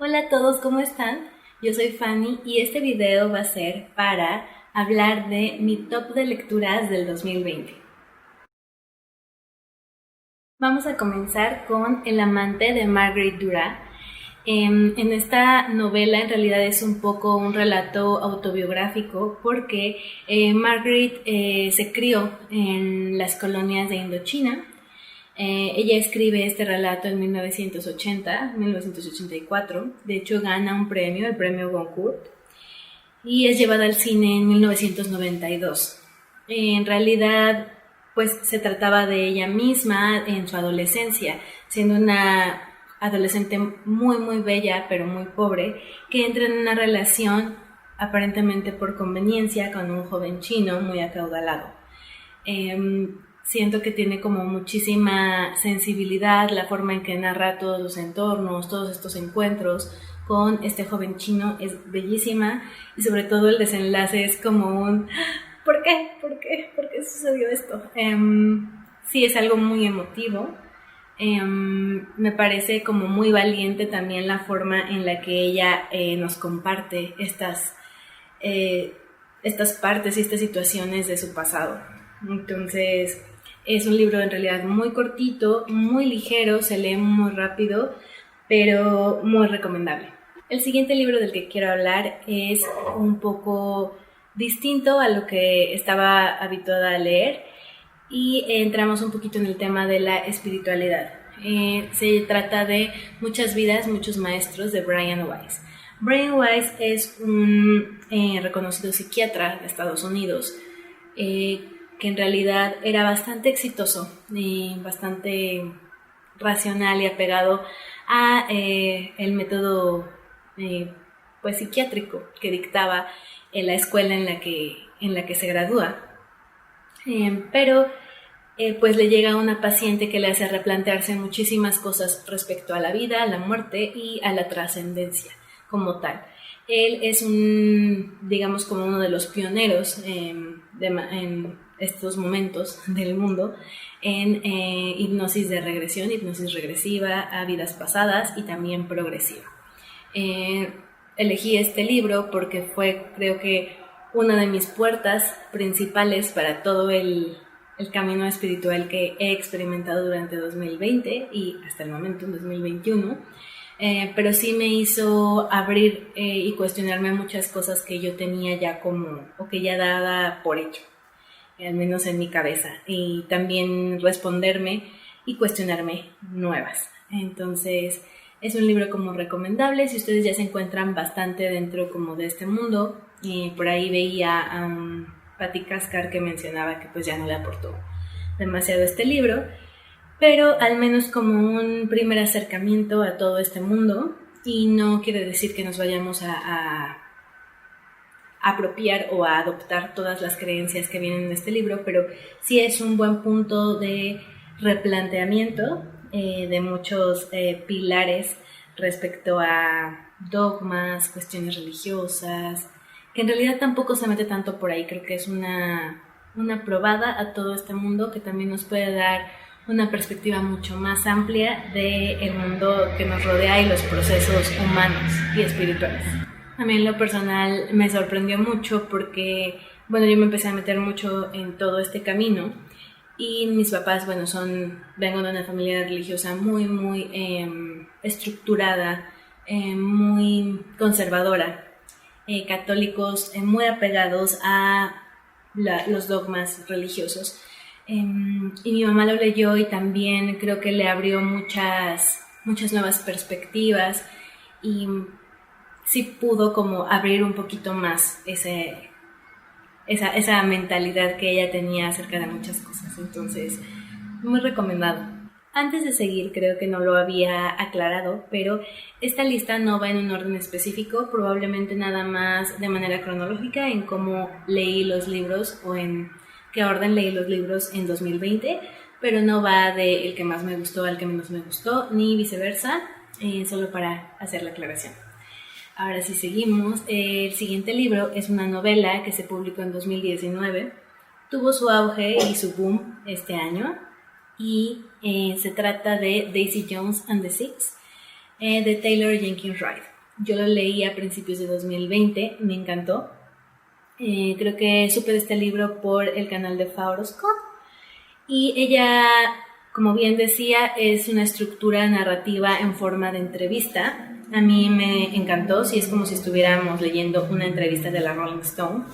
Hola a todos, ¿cómo están? Yo soy Fanny y este video va a ser para hablar de mi top de lecturas del 2020. Vamos a comenzar con El amante de Marguerite Duras. En esta novela en realidad es un poco un relato autobiográfico porque Marguerite se crió en las colonias de Indochina. Ella escribe este relato en 1984, de hecho gana un premio, el premio Goncourt, y es llevada al cine en 1992. En realidad, pues se trataba de ella misma en su adolescencia, siendo una adolescente muy bella, pero muy pobre, que entra en una relación aparentemente por conveniencia con un joven chino muy acaudalado. Siento que tiene como muchísima sensibilidad, la forma en que narra todos los entornos, todos estos encuentros con este joven chino es bellísima, y sobre todo el desenlace es como un ¿por qué? ¿Por qué sucedió esto? Sí, es algo muy emotivo. Me parece como muy valiente también la forma en la que ella nos comparte estas partes y estas situaciones de su pasado. Entonces es un libro en realidad muy cortito, muy ligero, se lee muy rápido, pero muy recomendable. El siguiente libro del que quiero hablar es un poco distinto a lo que estaba habituada a leer y entramos un poquito en el tema de la espiritualidad. Se trata de Muchas vidas, muchos maestros, de Brian Weiss. Brian Weiss es un reconocido psiquiatra de Estados Unidos que en realidad era bastante exitoso, bastante racional y apegado a el método pues psiquiátrico que dictaba en la escuela en la que se gradúa. Pero pues le llega una paciente que le hace replantearse muchísimas cosas respecto a la vida, a la muerte y a la trascendencia como tal. Él es digamos como uno de los pioneros en estos momentos del mundo en hipnosis de regresión, hipnosis regresiva a vidas pasadas y también progresiva. Elegí este libro porque fue, creo que, una de mis puertas principales para todo el camino espiritual que he experimentado durante 2020 y hasta el momento en 2021. Pero sí me hizo abrir y cuestionarme muchas cosas que yo tenía ya o que ya daba por hecho, al menos en mi cabeza, y también responderme y cuestionarme nuevas. Entonces es un libro como recomendable si ustedes ya se encuentran bastante dentro como de este mundo. Por ahí veía a Patti Cascar que mencionaba que pues ya no le aportó demasiado este libro, pero al menos como un primer acercamiento a todo este mundo, y no quiere decir que nos vayamos a apropiar o a adoptar todas las creencias que vienen en este libro, pero sí es un buen punto de replanteamiento de muchos pilares respecto a dogmas, cuestiones religiosas, que en realidad tampoco se mete tanto por ahí. Creo que es una probada a todo este mundo que también nos puede dar una perspectiva mucho más amplia del mundo que nos rodea y los procesos humanos y espirituales. A mí en lo personal me sorprendió mucho porque, bueno, yo me empecé a meter mucho en todo este camino y mis papás, bueno, vengo de una familia religiosa muy estructurada, muy conservadora, católicos muy apegados a los dogmas religiosos. Y mi mamá lo leyó y también creo que le abrió muchas nuevas perspectivas y sí pudo como abrir un poquito más esa mentalidad que ella tenía acerca de muchas cosas. Entonces, muy recomendado. Antes de seguir, creo que no lo había aclarado, pero esta lista no va en un orden específico, probablemente nada más de manera cronológica en cómo leí los libros o en qué orden leí los libros en 2020, pero no va de el que más me gustó al que menos me gustó, ni viceversa, solo para hacer la aclaración. Ahora sí seguimos. El siguiente libro es una novela que se publicó en 2019, tuvo su auge y su boom este año, y se trata de Daisy Jones and the Six, de Taylor Jenkins Reid. Yo lo leí a principios de 2020, me encantó. Creo que supe de este libro por el canal de Faorosco. Y ella, como bien decía, es una estructura narrativa en forma de entrevista. A mí me encantó, sí, es como si estuviéramos leyendo una entrevista de la Rolling Stone.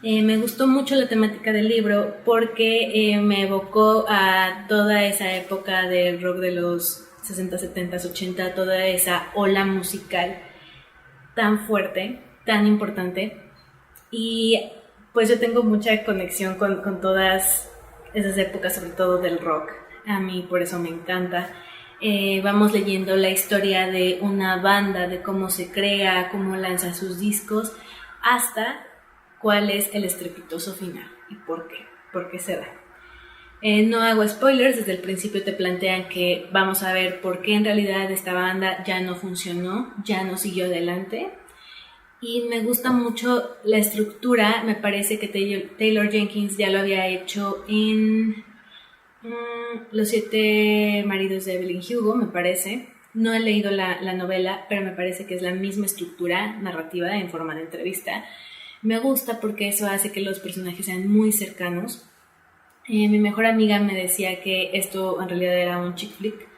Me gustó mucho la temática del libro porque me evocó a toda esa época del rock de los 60, 70, 80, toda esa ola musical tan fuerte, tan importante. Y pues yo tengo mucha conexión con todas esas épocas, sobre todo del rock. A mí por eso me encanta. Vamos leyendo la historia de una banda, de cómo se crea, cómo lanza sus discos, hasta cuál es el estrepitoso final y por qué se da. No hago spoilers, desde el principio te plantean que vamos a ver por qué en realidad esta banda ya no funcionó, ya no siguió adelante. Y me gusta mucho la estructura, me parece que Taylor Jenkins ya lo había hecho en Los 7 maridos de Evelyn Hugo, me parece. No he leído la novela, pero me parece que es la misma estructura narrativa en forma de entrevista. Me gusta porque eso hace que los personajes sean muy cercanos. Mi mejor amiga me decía que esto en realidad era un chick flick.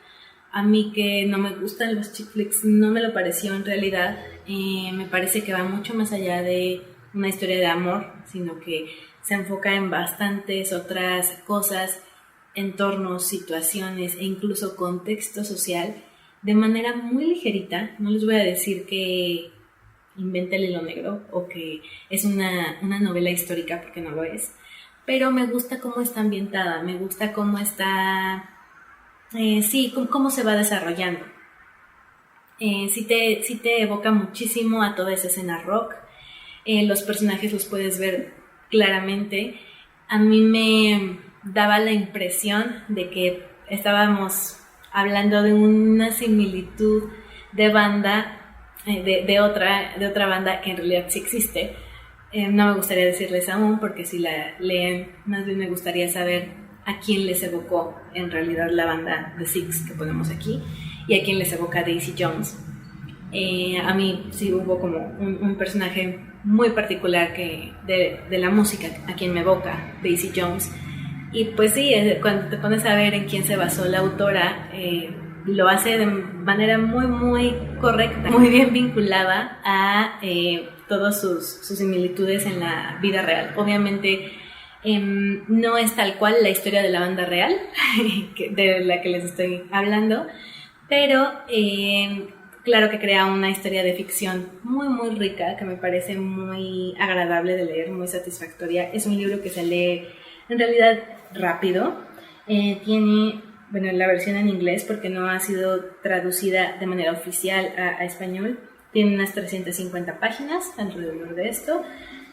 A mí, que no me gustan los chick flicks, no me lo pareció en realidad. Me parece que va mucho más allá de una historia de amor, sino que se enfoca en bastantes otras cosas, entornos, situaciones e incluso contexto social, de manera muy ligerita. No les voy a decir que inventa el hilo negro o que es una novela histórica, porque no lo es, pero me gusta cómo está ambientada, me gusta cómo está, cómo se va desarrollando. Sí te evoca muchísimo a toda esa escena rock. Los personajes los puedes ver claramente. A mí me daba la impresión de que estábamos hablando de una similitud de banda, de otra banda que en realidad sí existe. No me gustaría decirles aún, porque si la leen, más bien me gustaría saber a quién les evocó en realidad la banda The Six que ponemos aquí y a quién les evoca Daisy Jones. A mí sí hubo como un personaje muy particular de la música a quien me evoca Daisy Jones. Y pues sí, cuando te pones a ver en quién se basó la autora, lo hace de manera muy, muy correcta, muy bien vinculada a todas sus similitudes en la vida real. Obviamente no es tal cual la historia de la banda real, de la que les estoy hablando, pero claro que crea una historia de ficción muy, muy rica, que me parece muy agradable de leer, muy satisfactoria. Es un libro que se lee en realidad rápido. Tiene, la versión en inglés, porque no ha sido traducida de manera oficial a español. Tiene unas 350 páginas alrededor de esto.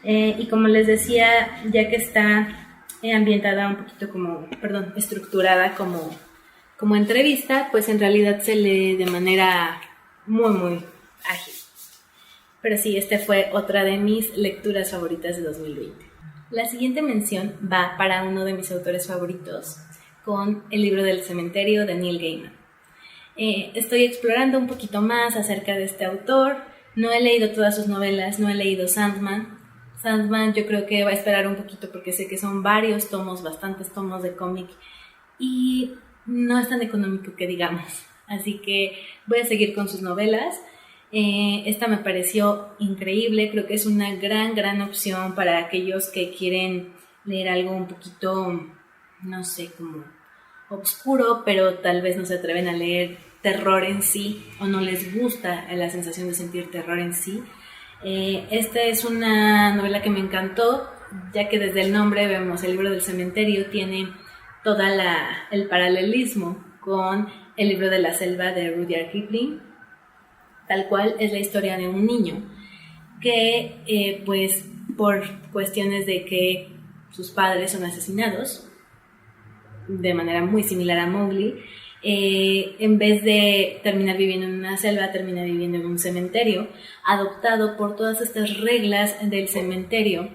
Y como les decía, ya que está ambientada un poquito estructurada como entrevista, pues en realidad se lee de manera muy, muy ágil. Pero sí, fue otra de mis lecturas favoritas de 2020. La siguiente mención va para uno de mis autores favoritos, con El libro del cementerio de Neil Gaiman. Estoy explorando un poquito más acerca de este autor. No he leído todas sus novelas, no he leído Sandman. Sandman yo creo que va a esperar un poquito, porque sé que son varios tomos, bastantes tomos de cómic, y no es tan económico que digamos. Así que voy a seguir con sus novelas. Esta me pareció increíble, creo que es una gran opción para aquellos que quieren leer algo un poquito, no sé, como oscuro, pero tal vez no se atreven a leer terror en sí, o no les gusta la sensación de sentir terror en sí. Esta es una novela que me encantó, ya que desde el nombre vemos El libro del cementerio, tiene todo el paralelismo con El libro de la selva de Rudyard Kipling. Tal cual es la historia de un niño que, pues, por cuestiones de que sus padres son asesinados, de manera muy similar a Mowgli, en vez de terminar viviendo en una selva, termina viviendo en un cementerio, adoptado por todas estas reglas del cementerio,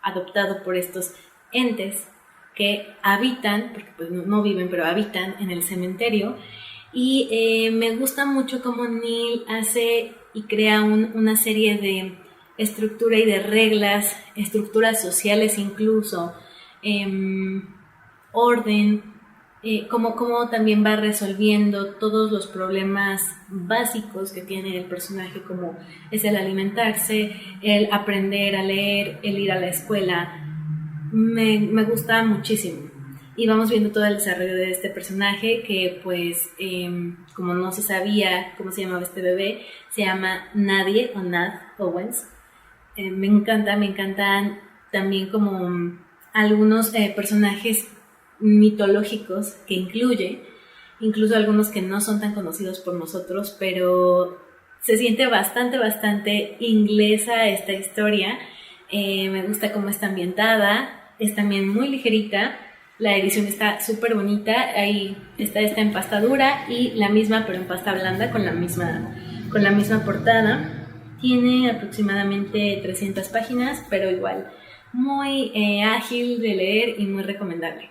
adoptado por estos entes que habitan, porque pues no viven, pero habitan en el cementerio. Y me gusta mucho cómo Neil hace y crea una serie de estructura y de reglas, estructuras sociales incluso, orden, cómo también va resolviendo todos los problemas básicos que tiene el personaje, como es el alimentarse, el aprender a leer, el ir a la escuela. Me gusta muchísimo. Y vamos viendo todo el desarrollo de este personaje que pues como no se sabía cómo se llamaba este bebé, se llama Nadie o Nad Owens. Me encantan también como algunos personajes mitológicos que incluye, incluso algunos que no son tan conocidos por nosotros, pero se siente bastante inglesa esta historia. Me gusta cómo está ambientada, es también muy ligerita, la edición está súper bonita, ahí está esta empastadura y la misma pero en pasta blanda con la misma portada. Tiene aproximadamente 300 páginas, pero igual muy ágil de leer y muy recomendable.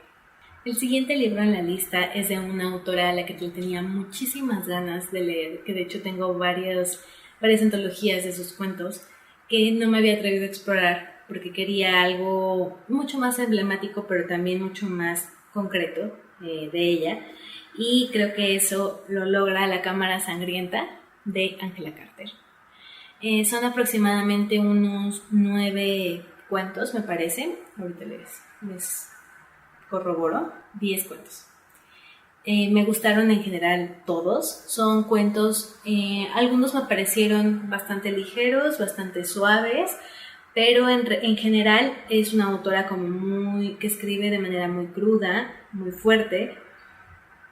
El siguiente libro en la lista es de una autora a la que tenía muchísimas ganas de leer, que de hecho tengo varias antologías de sus cuentos que no me había atrevido a explorar porque quería algo mucho más emblemático, pero también mucho más concreto de ella. Y creo que eso lo logra La Cámara Sangrienta de Angela Carter. Son aproximadamente unos 9 cuentos, me parece. Ahorita les corroboro. 10 cuentos. Me gustaron en general todos. Son cuentos, algunos me parecieron bastante ligeros, bastante suaves, pero en general es una autora como que escribe de manera muy cruda, muy fuerte,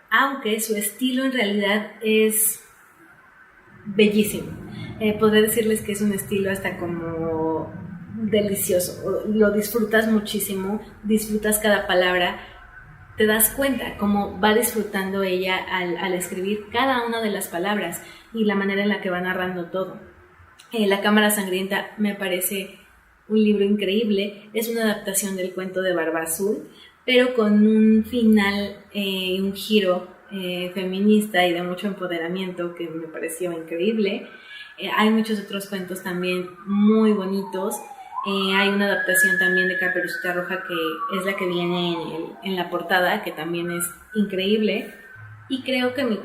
aunque su estilo en realidad es bellísimo. Podré decirles que es un estilo hasta como delicioso, lo disfrutas muchísimo, disfrutas cada palabra, te das cuenta cómo va disfrutando ella al escribir cada una de las palabras y la manera en la que va narrando todo. La Cámara Sangrienta me parece un libro increíble, es una adaptación del cuento de Barba Azul, pero con un final, un giro feminista y de mucho empoderamiento que me pareció increíble. Hay muchos otros cuentos también muy bonitos. Hay una adaptación también de Caperucita Roja que es la que viene en la portada, que también es increíble. Y creo que mis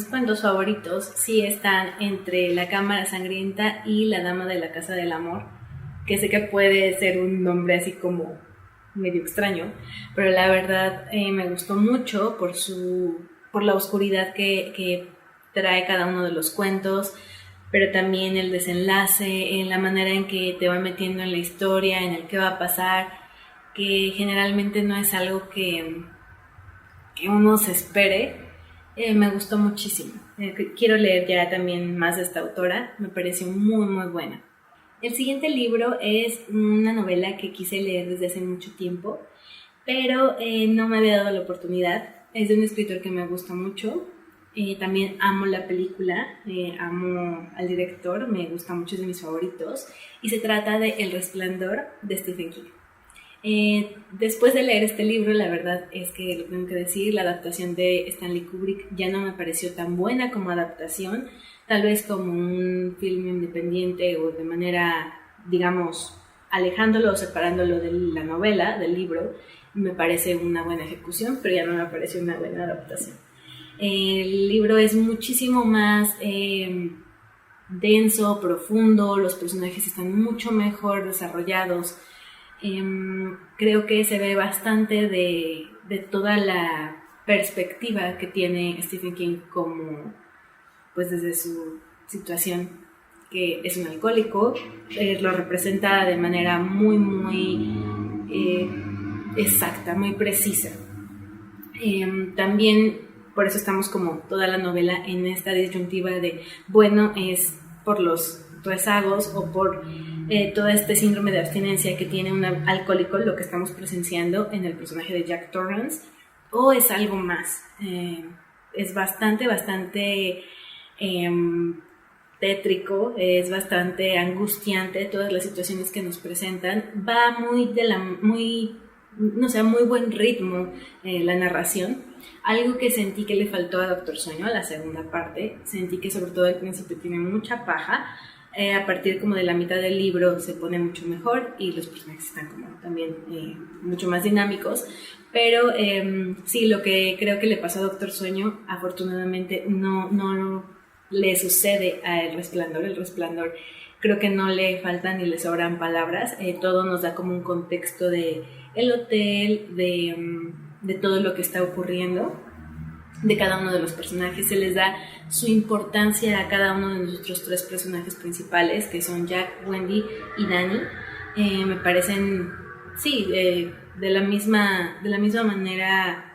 cuentos favoritos sí están entre La Cámara Sangrienta y La Dama de la Casa del Amor, que sé que puede ser un nombre así como medio extraño, pero la verdad me gustó mucho por la oscuridad que trae cada uno de los cuentos, pero también el desenlace, en la manera en que te va metiendo en la historia, en el que va a pasar, que generalmente no es algo que uno se espere. Me gustó muchísimo. Quiero leer ya también más de esta autora, me pareció muy buena. El siguiente libro es una novela que quise leer desde hace mucho tiempo, pero no me había dado la oportunidad. Es de un escritor que me gusta mucho. También amo la película, amo al director, me gusta mucho, es de mis favoritos. Y se trata de El Resplandor de Stephen King. Después de leer este libro, la verdad es que lo tengo que decir, la adaptación de Stanley Kubrick ya no me pareció tan buena como adaptación, tal vez como un film independiente o de manera, digamos, alejándolo o separándolo de la novela, del libro, me parece una buena ejecución, pero ya no me pareció una buena adaptación. El libro es muchísimo más denso, profundo, los personajes están mucho mejor desarrollados. Creo que se ve bastante de toda la perspectiva que tiene Stephen King como, pues desde su situación, que es un alcohólico, lo representa de manera muy exacta, muy precisa. También por eso estamos como toda la novela en esta disyuntiva de, bueno, es por los rezagos o por todo este síndrome de abstinencia que tiene un alcohólico lo que estamos presenciando en el personaje de Jack Torrance, o es algo más. Es bastante tétrico, es bastante angustiante todas las situaciones que nos presentan, va muy buen ritmo la narración, Algo que sentí que le faltó a Doctor Sueño, a la segunda parte, sentí que sobre todo al principio tiene mucha paja. A partir como de la mitad del libro se pone mucho mejor y los personajes están como también mucho más dinámicos. Pero sí, lo que creo que le pasó a Doctor Sueño, afortunadamente no le sucede a El Resplandor. El Resplandor creo que no le faltan ni le sobran palabras. Todo nos da como un contexto de el hotel, de todo lo que está ocurriendo, de cada uno de los personajes. Se les da su importancia a cada uno de nuestros 3 personajes principales, que son Jack, Wendy y Danny. Me parecen, sí, de la misma manera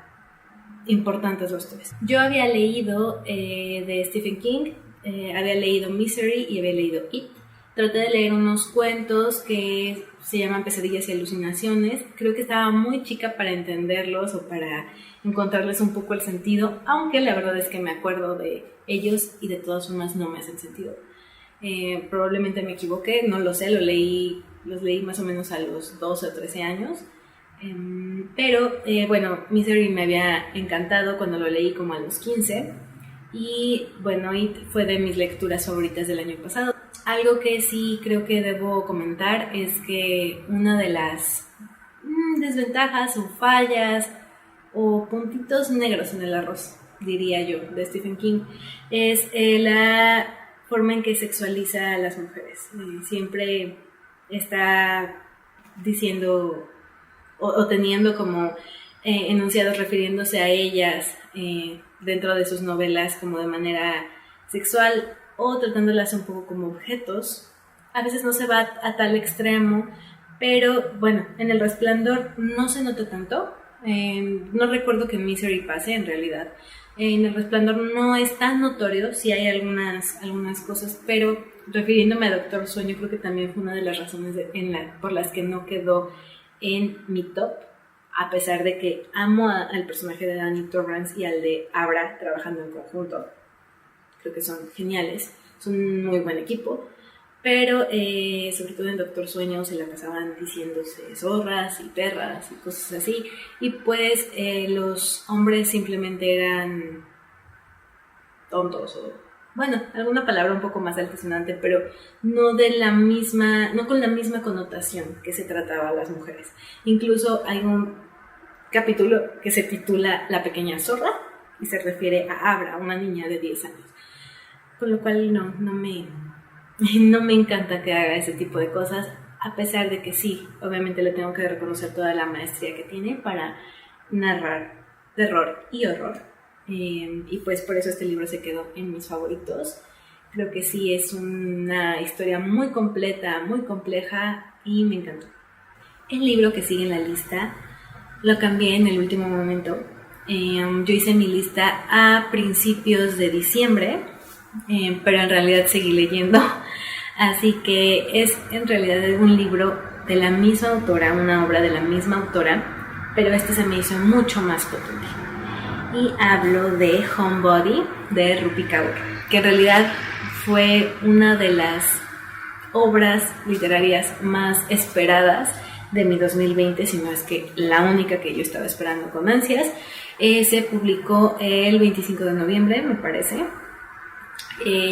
importantes los 3. Yo había leído de Stephen King, había leído Misery y había leído It. Traté de leer unos cuentos que se llaman Pesadillas y Alucinaciones. Creo que estaba muy chica para entenderlos o para encontrarles un poco el sentido, aunque la verdad es que me acuerdo de ellos y de todas formas no me hacen sentido. Probablemente me equivoqué, no lo sé, los leí más o menos a los 12 o 13 años. Pero bueno, Misery me había encantado cuando lo leí como a los 15 y bueno, It fue de mis lecturas favoritas del año pasado. Algo que sí creo que debo comentar es que una de las desventajas o fallas o puntitos negros en el arroz, diría yo, de Stephen King, es la forma en que sexualiza a las mujeres. Siempre está diciendo o teniendo como enunciados refiriéndose a ellas dentro de sus novelas como de manera sexual o tratándolas un poco como objetos. A veces no se va a tal extremo, pero bueno, en El Resplandor no se nota tanto. No recuerdo que en Misery pase en realidad. En El Resplandor no es tan notorio, sí hay algunas cosas, pero refiriéndome a Doctor Sueño, creo que también fue una de las razones por las que no quedó en mi top, a pesar de que amo al personaje de Danny Torrance y al de Abra trabajando en conjunto. Creo que son geniales, son un muy buen equipo, pero sobre todo en Doctor Sueño se la pasaban diciéndose zorras y perras y cosas así, y pues los hombres simplemente eran tontos o, bueno, alguna palabra un poco más altisonante, pero no con la misma connotación que se trataba a las mujeres. Incluso hay un capítulo que se titula La pequeña zorra y se refiere a Abra, una niña de 10 años. Con lo cual no me encanta que haga ese tipo de cosas, a pesar de que sí, obviamente le tengo que reconocer toda la maestría que tiene para narrar terror y horror. Y pues por eso este libro se quedó en mis favoritos. Creo que sí es una historia muy completa, muy compleja y me encantó. El libro que sigue en la lista lo cambié en el último momento. Yo hice mi lista a principios de diciembre, pero en realidad seguí leyendo. Así que es en realidad un libro de la misma autora, una obra de la misma autora, pero este se me hizo mucho más potente. Y hablo de Homebody de Rupi Kaur, que en realidad fue una de las obras literarias más esperadas de mi 2020, si no es que la única que yo estaba esperando con ansias. Se publicó el 25 de noviembre, me parece.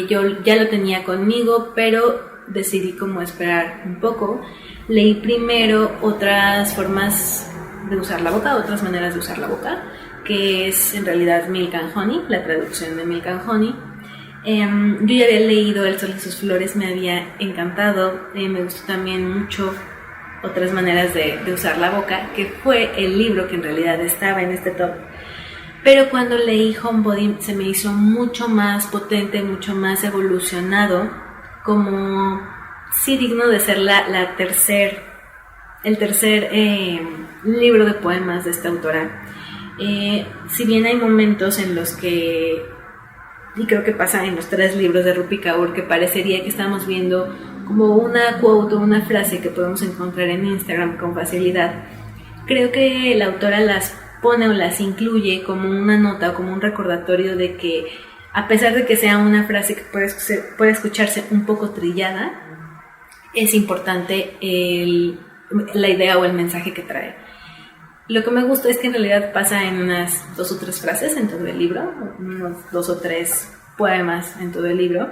Yo ya lo tenía conmigo, pero decidí como esperar un poco. Leí primero otras formas de usar la boca, otras maneras de usar la boca, que es en realidad Milk and Honey, la traducción de Milk and Honey. Yo ya había leído El sol y sus flores, me había encantado. Me gustó también mucho Otras maneras de usar la boca, que fue el libro que en realidad estaba en este top. Pero cuando leí Homebody se me hizo mucho más potente, mucho más evolucionado, como sí digno de ser el tercer libro de poemas de esta autora. Si bien hay momentos en los que, y creo que pasa en los 3 libros de Rupi Kaur, que parecería que estamos viendo como una quote o una frase que podemos encontrar en Instagram con facilidad, creo que la autora las pone o las incluye como una nota o como un recordatorio de que, a pesar de que sea una frase que puede escucharse un poco trillada, es importante la idea o el mensaje que trae. Lo que me gusta es que en realidad pasa en unas 2 o 3 frases en todo el libro, unos 2 o 3 poemas en todo el libro,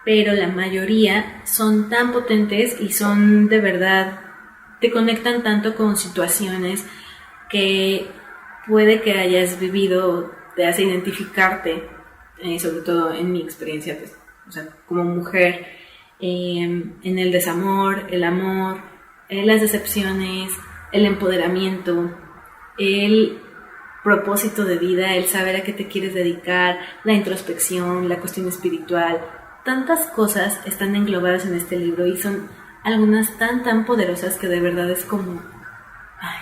pero la mayoría son tan potentes y son de verdad, te conectan tanto con situaciones que puede que hayas vivido, te hace identificarte, sobre todo en mi experiencia, pues, o sea, como mujer, en el desamor, el amor, las decepciones, el empoderamiento, el propósito de vida, el saber a qué te quieres dedicar, la introspección, la cuestión espiritual. Tantas cosas están englobadas en este libro y son algunas tan poderosas que de verdad es como... Ay,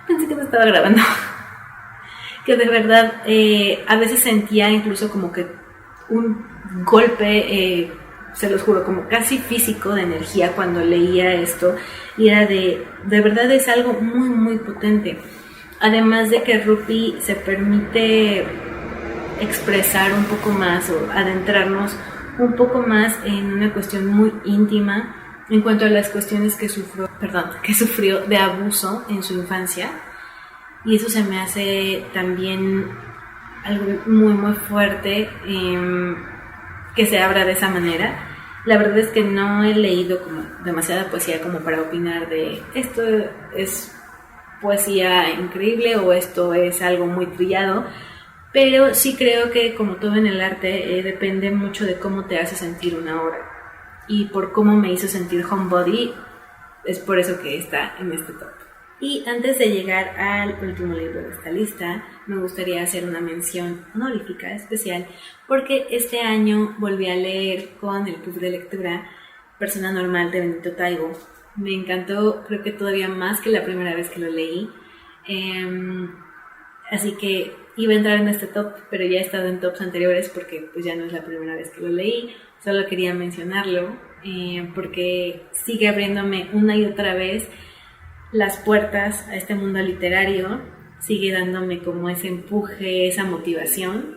pensé que me estaba grabando. Que de verdad a veces sentía incluso como que un golpe... se los juro, como casi físico de energía cuando leía esto, y era de verdad es algo muy potente. Además de que Rupi se permite expresar un poco más o adentrarnos un poco más en una cuestión muy íntima en cuanto a las cuestiones que sufrió de abuso en su infancia, y eso se me hace también algo muy fuerte, que se abra de esa manera. La verdad es que no he leído como demasiada poesía como para opinar de esto es poesía increíble o esto es algo muy trillado, pero sí creo que como todo en el arte depende mucho de cómo te hace sentir una obra, y por cómo me hizo sentir Homebody es por eso que está en este top. Y antes de llegar al último libro de esta lista, me gustaría hacer una mención honorífica especial, porque este año volví a leer con el club de lectura Persona Normal de Benito Taibo. Me encantó, creo que todavía más que la primera vez que lo leí. Así que iba a entrar en este top, pero ya he estado en tops anteriores porque pues ya no es la primera vez que lo leí. Solo quería mencionarlo porque sigue abriéndome una y otra vez las puertas a este mundo literario, sigue dándome como ese empuje, esa motivación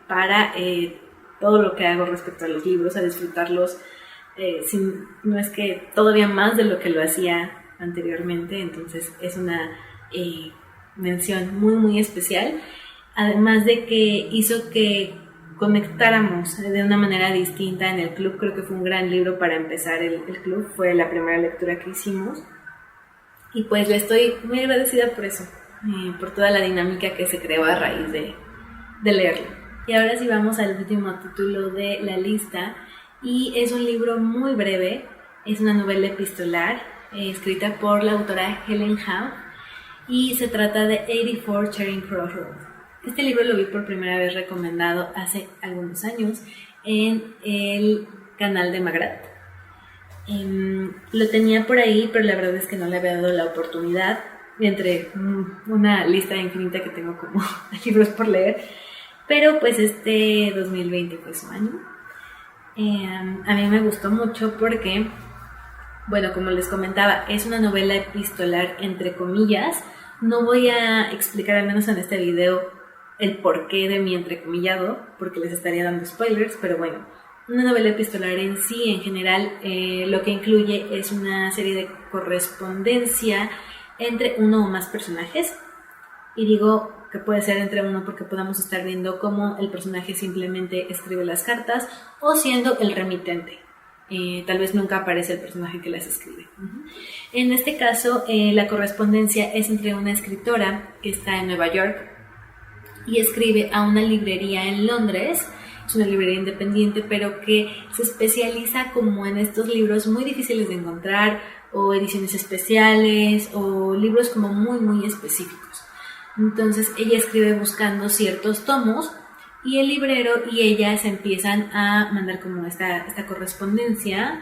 para todo lo que hago respecto a los libros, a disfrutarlos, no es que todavía más de lo que lo hacía anteriormente. Entonces es una mención muy especial, además de que hizo que conectáramos de una manera distinta en el club. Creo que fue un gran libro para empezar el club, fue la primera lectura que hicimos. Y pues le estoy muy agradecida por eso, por toda la dinámica que se creó a raíz de leerlo. Y ahora sí vamos al último título de la lista, y es un libro muy breve, es una novela epistolar escrita por la autora Helen Howe, y se trata de 84 Charing Cross Road. Este libro lo vi por primera vez recomendado hace algunos años en el canal de Magrat. Lo tenía por ahí, pero la verdad es que no le había dado la oportunidad entre una lista infinita que tengo como libros por leer, pero pues este 2020 fue su año. A mí me gustó mucho porque, bueno, como les comentaba, es una novela epistolar entre comillas. No voy a explicar, al menos en este video, el porqué de mi entrecomillado, porque les estaría dando spoilers, pero bueno, una novela epistolar en sí, en general, lo que incluye es una serie de correspondencia entre uno o más personajes. Y digo que puede ser entre uno porque podamos estar viendo cómo el personaje simplemente escribe las cartas o siendo el remitente. Tal vez nunca aparece el personaje que las escribe. En este caso, la correspondencia es entre una escritora que está en Nueva York y escribe a una librería en Londres. Es una librería independiente, pero que se especializa como en estos libros muy difíciles de encontrar, o ediciones especiales, o libros como muy específicos. Entonces ella escribe buscando ciertos tomos, y el librero y ella se empiezan a mandar como esta correspondencia,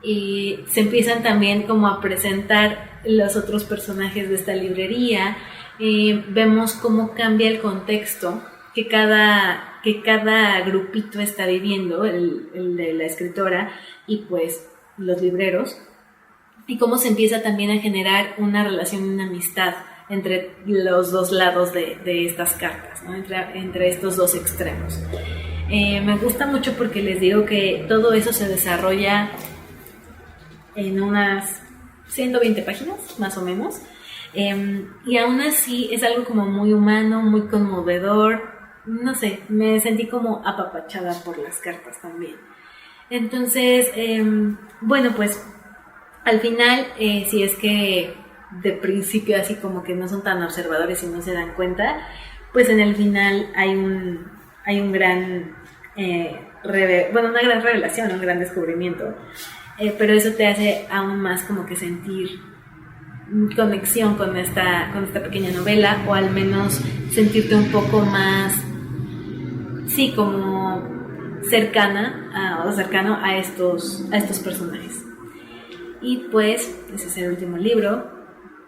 y se empiezan también como a presentar los otros personajes de esta librería. Vemos cómo cambia el contexto que cada grupito está viviendo, el de la escritora y pues los libreros, y cómo se empieza también a generar una relación, una amistad entre los dos lados de estas cartas, ¿no? entre estos dos extremos. Me gusta mucho porque les digo que todo eso se desarrolla en unas 120 páginas, más o menos. Y aún así es algo como muy humano, muy conmovedor. No sé, me sentí como apapachada por las cartas también. Entonces, bueno, pues al final, si es que de principio así como que no son tan observadores y no se dan cuenta, pues en el final hay un gran, una gran revelación, un gran descubrimiento, pero eso te hace aún más como que sentir conexión con esta pequeña novela, o al menos sentirte un poco más, sí, como cercano a estos personajes. Y pues ese es el último libro.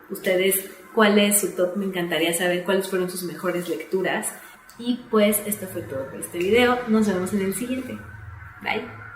Ustedes, ¿cuál es su top? Me encantaría saber cuáles fueron sus mejores lecturas. Y pues esto fue todo por este video. Nos vemos en el siguiente. Bye.